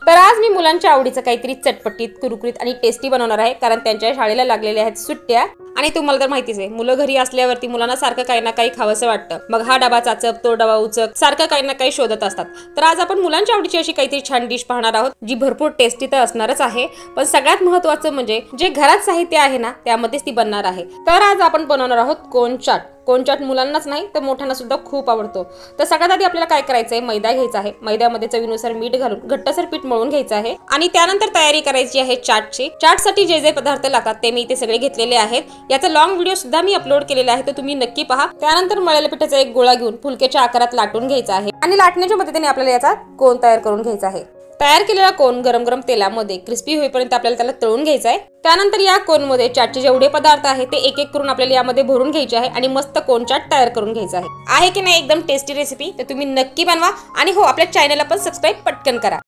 तर आज मी मुलांच्या आवडीचं काहीतरी चटपटीत, कुरकुरीत आणि टेस्टी बनवणार आहे, कारण त्यांच्या शाळेला लागलेल्या आहेत सुट्ट्या। आणि तुम्हाला तर माहितीच आहे, मुलं घरी असल्यावरती मुलांना सारखं काही ना काही खावंसं वाटतं। मग हा डबा चाचप, तो डबा उचक, सारखं काही ना काही शोधत असतात। तर आज आपण मुलांच्या आवडीची अशी काहीतरी छान डिश पाहणार आहोत, जी भरपूर टेस्टी तर असणारच आहे, पण सगळ्यात महत्त्वाचं म्हणजे जे घरात साहित्य आहे ना, त्यामध्येच ती बनणार आहे। तर आज आपण बनवणार आहोत कोन चाट। कोन चाट मुलांनाच नाही तर मोठ्यांना सुद्धा खूप आवडतो। तर सगळ्यात आधी आपल्याला काय करायचं आहे, मैदा घ्यायचा आहे। मैद्यामध्ये चवीनुसार मीठ घालून घट्टसर पीठ मळून घ्यायचं आहे आणि त्यानंतर तयारी करायची आहे चाटची। चाटसाठी जे जे पदार्थ लागतात ते मी इथे सगळे घेतलेले आहेत। याचा लॉंग व्हिडिओ सुद्धा मी अपलोड केलेला आहे, तर तुम्ही नक्की पहा। त्यानंतर मळलेल्या पिठाचा एक गोळा घेऊन फुलक्याच्या आकारात लाटून घ्यायचा आहे आणि लाटण्याच्या मदतीने आपल्याला याचा कोन तयार करून घ्यायचा आहे। तयार केलेला कोन गरम गरम तेलामध्ये क्रिस्पी होईपर्यंत आपल्याला त्याला तळून घ्यायचा आहे। त्यानंतर या कोन मध्ये चाटचे जेवढे पदार्थ आहेत ते एक एक करून आपल्याला यामध्ये भरून घ्यायचे आहे आणि मस्त कोन चाट तयार करून घ्यायचा आहे की नाही एकदम टेस्टी रेसिपी। तर तुम्ही नक्की बनवा आणि हो, आपल्या चॅनलला पण सबस्क्राइब पटकन करा।